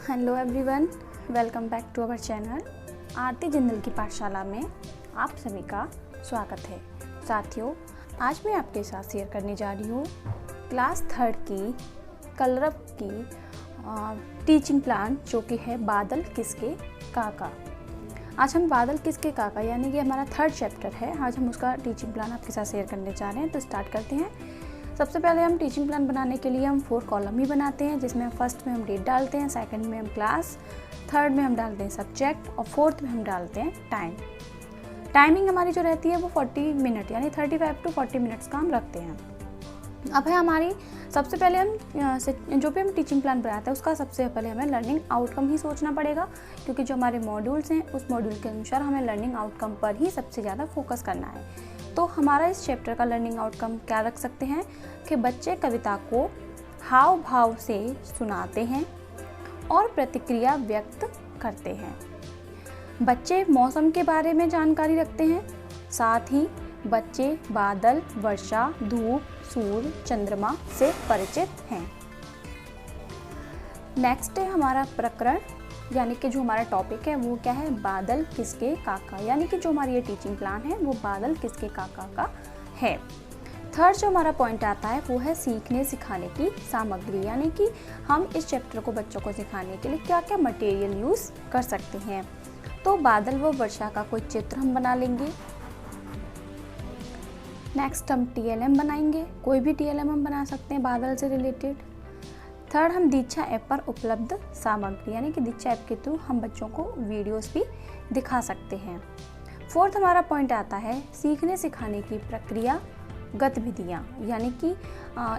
Hello everyone, welcome back to our channel Aarti Jindal की पाठशाला में आप सभी का स्वागत है। साथियों, आज मैं आपके साथ शेयर करने जा रही हूँ क्लास 3 की कलरव की टीचिंग प्लान, जो कि है बादल किसके काका। आज हम बादल किसके काका यानी कि हमारा 3rd चैप्टर है। आज हम उसका टीचिंग प्लान आपके साथ शेयर करने जा रहे हैं। तो स्टार्ट करते हैं। सबसे पहले हम टीचिंग प्लान बनाने के लिए हम 4 कॉलम ही बनाते हैं, जिसमें फर्स्ट में हम डेट डालते हैं, सेकंड में हम क्लास, थर्ड में हम डालते हैं सब्जेक्ट और फोर्थ में हम डालते हैं टाइम। टाइमिंग हमारी जो रहती है वो 40 मिनट यानी 35 to 40 मिनट्स का हम रखते हैं। अब है हमारी सबसे पहले हम जो भी हम टीचिंग प्लान बनाते हैं उसका सबसे पहले हमें लर्निंग आउटकम ही सोचना पड़ेगा, क्योंकि जो हमारे मॉड्यूल्स हैं उस मॉड्यूल के अनुसार हमें लर्निंग आउटकम पर ही सबसे ज़्यादा फोकस करना है। तो हमारा इस चैप्टर का लर्निंग आउटकम क्या रख सकते हैं कि बच्चे कविता को हाव भाव से सुनाते हैं और प्रतिक्रिया व्यक्त करते हैं। बच्चे मौसम के बारे में जानकारी रखते हैं, साथ ही बच्चे बादल, वर्षा, धूप, सूर्य, चंद्रमा से परिचित हैं। नेक्स्ट है हमारा प्रकरण, यानी कि जो हमारा टॉपिक है वो क्या है, बादल किसके काका, यानी कि जो हमारी ये टीचिंग प्लान है वो बादल किसके काका का है। थर्ड जो हमारा पॉइंट आता है वो है सीखने सिखाने की सामग्री, यानी कि हम इस चैप्टर को बच्चों को सिखाने के लिए क्या क्या मटेरियल यूज़ कर सकते हैं। तो बादल व वर्षा का कोई चित्र हम बना लेंगे। नेक्स्ट हम TLM बनाएंगे, कोई भी TLM हम बना सकते हैं बादल से रिलेटेड। थर्ड हम दीक्षा ऐप पर उपलब्ध सामग्री, यानी कि दीक्षा ऐप के थ्रू हम बच्चों को वीडियोस भी दिखा सकते हैं। फोर्थ हमारा पॉइंट आता है सीखने सिखाने की प्रक्रिया, गतिविधियाँ, यानी कि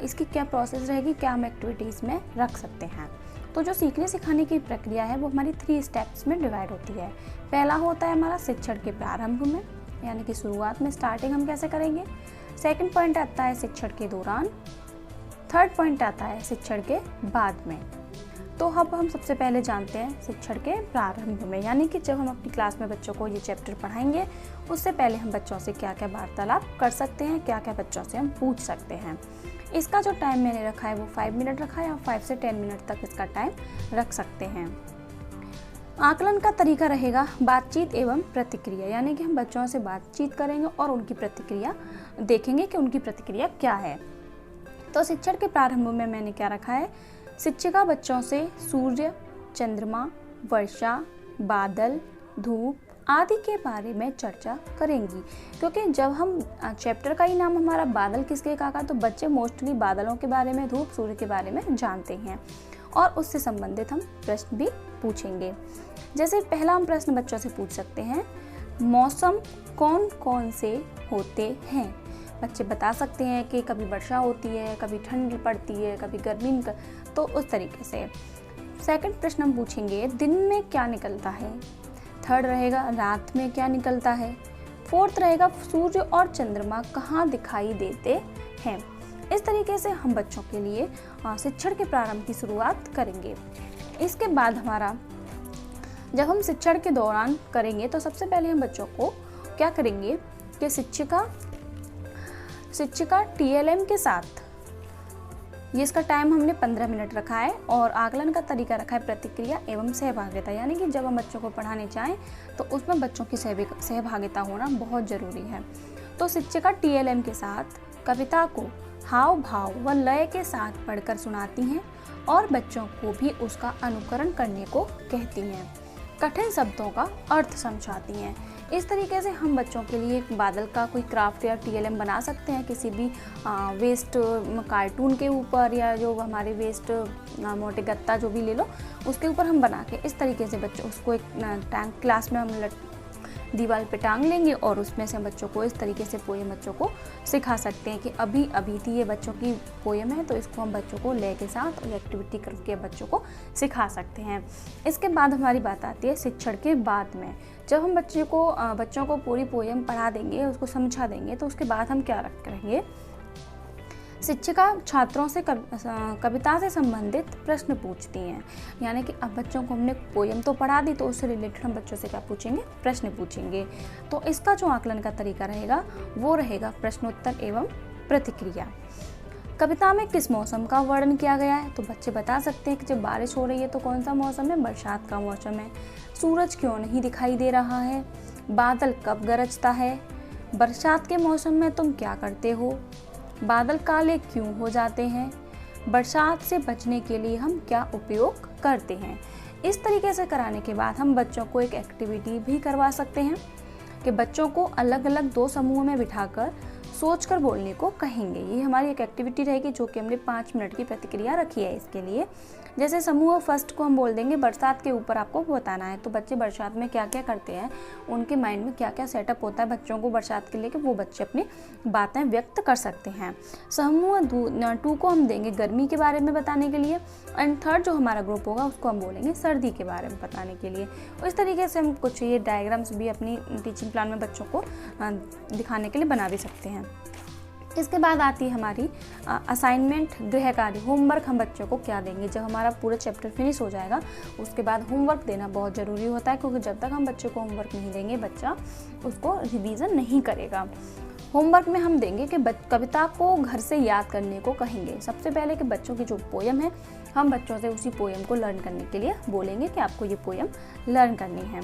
इसकी क्या प्रोसेस रहेगी, क्या हम एक्टिविटीज़ में रख सकते हैं। तो जो सीखने सिखाने की प्रक्रिया है वो हमारी 3 स्टेप्स में डिवाइड होती है। पहला होता है हमारा शिक्षण के प्रारंभ में, यानी कि शुरुआत में, स्टार्टिंग हम कैसे करेंगे। सेकंड पॉइंट आता है शिक्षण के दौरान। थर्ड पॉइंट आता है शिक्षण के बाद में। तो अब हम सबसे पहले जानते हैं शिक्षण के प्रारंभ में, यानी कि जब हम अपनी क्लास में बच्चों को ये चैप्टर पढ़ाएंगे उससे पहले हम बच्चों से क्या क्या वार्तालाप कर सकते हैं, क्या क्या बच्चों से हम पूछ सकते हैं। इसका जो टाइम मैंने रखा है वो 5 मिनट रखा है, और 5 से 10 मिनट तक इसका टाइम रख सकते हैं। आकलन का तरीका रहेगा बातचीत एवं प्रतिक्रिया, यानी कि हम बच्चों से बातचीत करेंगे और उनकी प्रतिक्रिया देखेंगे कि उनकी प्रतिक्रिया क्या है। तो शिक्षण के प्रारंभ में मैंने क्या रखा है, शिक्षिका बच्चों से सूर्य, चंद्रमा, वर्षा, बादल, धूप आदि के बारे में चर्चा करेंगी, क्योंकि जब हम चैप्टर का ही नाम हमारा बादल किसके काका, तो बच्चे मोस्टली बादलों के बारे में, धूप, सूर्य के बारे में जानते हैं और उससे संबंधित हम प्रश्न भी पूछेंगे। जैसे पहला हम प्रश्न बच्चों से पूछ सकते हैं, मौसम कौन कौन से होते हैं। बच्चे बता सकते हैं कि कभी वर्षा होती है, कभी ठंड पड़ती है, कभी गर्मी, तो उस तरीके से। सेकंड प्रश्न हम पूछेंगे, दिन में क्या निकलता है। थर्ड रहेगा रात में क्या निकलता है। फोर्थ रहेगा सूर्य और चंद्रमा कहाँ दिखाई देते हैं। इस तरीके से हम बच्चों के लिए शिक्षण के प्रारंभ की शुरुआत करेंगे। इसके बाद हमारा जब हम शिक्षण के दौरान करेंगे तो सबसे पहले हम बच्चों को क्या करेंगे कि शिक्षिका TLM के साथ, ये इसका टाइम हमने 15 मिनट रखा है, और आकलन का तरीका रखा है प्रतिक्रिया एवं सहभागिता, यानी कि जब हम बच्चों को पढ़ाने चाहें तो उसमें बच्चों की सहभागिता होना बहुत ज़रूरी है। तो शिक्षिका TLM के साथ कविता को हाव भाव व लय के साथ पढ़कर सुनाती हैं और बच्चों को भी उसका अनुकरण करने को कहती हैं, कठिन शब्दों का अर्थ समझाती हैं। इस तरीके से हम बच्चों के लिए बादल का कोई क्राफ्ट या TLM बना सकते हैं, किसी भी वेस्ट कार्टून के ऊपर, या जो हमारे वेस्ट मोटे गत्ता जो भी ले लो उसके ऊपर हम बना के इस तरीके से बच्चों उसको एक टैंक क्लास में हम दीवार पे टांग लेंगे और उसमें से हम बच्चों को इस तरीके से पोएम बच्चों को सिखा सकते हैं कि अभी अभी थी ये बच्चों की पोएम है, तो इसको हम बच्चों को लय के साथ और एक्टिविटी करके बच्चों को सिखा सकते हैं। इसके बाद हमारी बात आती है शिक्षण के बाद में। जब हम बच्चों को पूरी पोएम पढ़ा देंगे, उसको समझा देंगे, तो उसके बाद हम क्या करेंगे, शिक्षिका छात्रों से कविता से संबंधित प्रश्न पूछती हैं, यानी कि अब बच्चों को हमने पोएम तो पढ़ा दी, तो उससे रिलेटेड हम बच्चों से क्या पूछेंगे, प्रश्न पूछेंगे। तो इसका जो आकलन का तरीका रहेगा वो रहेगा प्रश्नोत्तर एवं प्रतिक्रिया। कविता में किस मौसम का वर्णन किया गया है? तो बच्चे बता सकते हैं कि जब बारिश हो रही है तो कौन सा मौसम है? बरसात का मौसम है। सूरज क्यों नहीं दिखाई दे रहा है? बादल कब गरजता है? बरसात के मौसम में तुम क्या करते हो? बादल काले क्यों हो जाते हैं? बरसात से बचने के लिए हम क्या उपयोग करते हैं? इस तरीके से कराने के बाद हम बच्चों को एक एक्टिविटी भी करवा सकते हैं कि बच्चों को अलग अलग 2 समूह में बिठाकर सोचकर बोलने को कहेंगे। ये हमारी एक एक्टिविटी रहेगी जो कि हमने 5 मिनट की प्रतिक्रिया रखी है इसके लिए। जैसे समूह फर्स्ट को हम बोल देंगे बरसात के ऊपर आपको बताना है। तो बच्चे बरसात में क्या क्या करते हैं, उनके माइंड में क्या क्या सेटअप होता है बच्चों को बरसात के लिए, कि वो बच्चे अपनी बातें व्यक्त कर सकते हैं। समूह 2 को हम देंगे गर्मी के बारे में बताने के लिए, एंड थर्ड जो हमारा ग्रुप होगा उसको हम बोलेंगे सर्दी के बारे में बताने के लिए। इस तरीके से हम कुछ ये डायग्राम्स भी अपनी टीचिंग प्लान में बच्चों को दिखाने के लिए बना भी सकते हैं। इसके बाद आती है हमारी असाइनमेंट, गृह कार्य, होमवर्क। हम बच्चों को क्या देंगे? जब हमारा पूरा चैप्टर फिनिश हो जाएगा उसके बाद होमवर्क देना बहुत ज़रूरी होता है, क्योंकि जब तक हम बच्चे को होमवर्क नहीं देंगे बच्चा उसको रिवीजन नहीं करेगा। होमवर्क में हम देंगे कि कविता को घर से याद करने को कहेंगे। सबसे पहले कि बच्चों की जो पोयम है हम बच्चों से उसी पोयम को लर्न करने के लिए बोलेंगे कि आपको ये पोयम लर्न करनी है।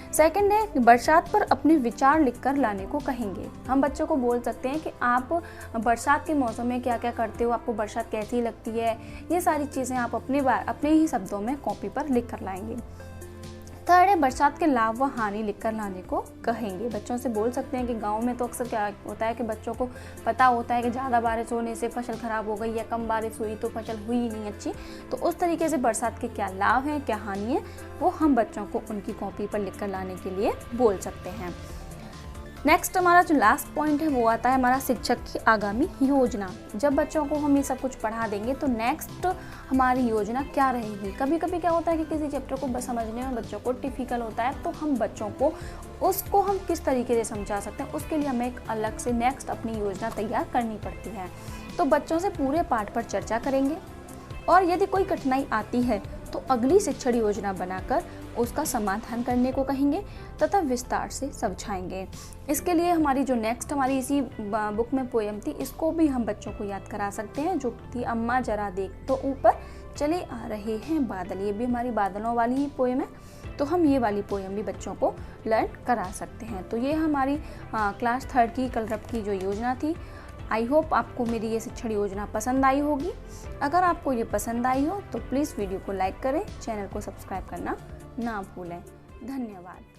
सेकंड है कि बरसात पर अपने विचार लिखकर लाने को कहेंगे। हम बच्चों को बोल सकते हैं कि आप बरसात के मौसम में क्या क्या करते हो, आपको बरसात कैसी लगती है, ये सारी चीज़ें आप अपने ही शब्दों में कॉपी पर लिख कर लाएंगे। थर्ड है बरसात के लाभ व हानि लिखकर लाने को कहेंगे। बच्चों से बोल सकते हैं कि गांव में तो अक्सर क्या होता है कि बच्चों को पता होता है कि ज़्यादा बारिश होने से फसल खराब हो गई या कम बारिश हुई तो फसल हुई ही नहीं अच्छी। तो उस तरीके से बरसात के क्या लाभ हैं क्या हानि है वो हम बच्चों को उनकी कॉपी पर लिख कर लाने के लिए बोल सकते हैं। नेक्स्ट हमारा जो लास्ट पॉइंट है वो आता है हमारा शिक्षक की आगामी योजना। जब बच्चों को हम ये सब कुछ पढ़ा देंगे तो नेक्स्ट हमारी योजना क्या रहेगी। कभी कभी क्या होता है कि किसी चैप्टर को बस समझने में बच्चों को डिफ़िकल्ट होता है, तो हम बच्चों को उसको हम किस तरीके से समझा सकते हैं उसके लिए हमें एक अलग से नेक्स्ट अपनी योजना तैयार करनी पड़ती है। तो बच्चों से पूरे पाठ पर चर्चा करेंगे और यदि कोई कठिनाई आती है तो अगली शिक्षण योजना बनाकर उसका समाधान करने को कहेंगे तथा विस्तार से समझाएंगे। इसके लिए हमारी जो नेक्स्ट हमारी इसी बुक में पोयम थी इसको भी हम बच्चों को याद करा सकते हैं, जो थी अम्मा जरा देख तो ऊपर चले आ रहे हैं बादल। ये भी हमारी बादलों वाली ही पोयम है, तो हम ये वाली पोयम भी बच्चों को लर्न करा सकते हैं। तो ये हमारी क्लास 3 की कलरव की जो योजना थी। आई होप आपको मेरी ये शिक्षण योजना पसंद आई होगी। अगर आपको ये पसंद आई हो तो प्लीज़ वीडियो को लाइक करें, चैनल को सब्सक्राइब करना ना भूलें। धन्यवाद।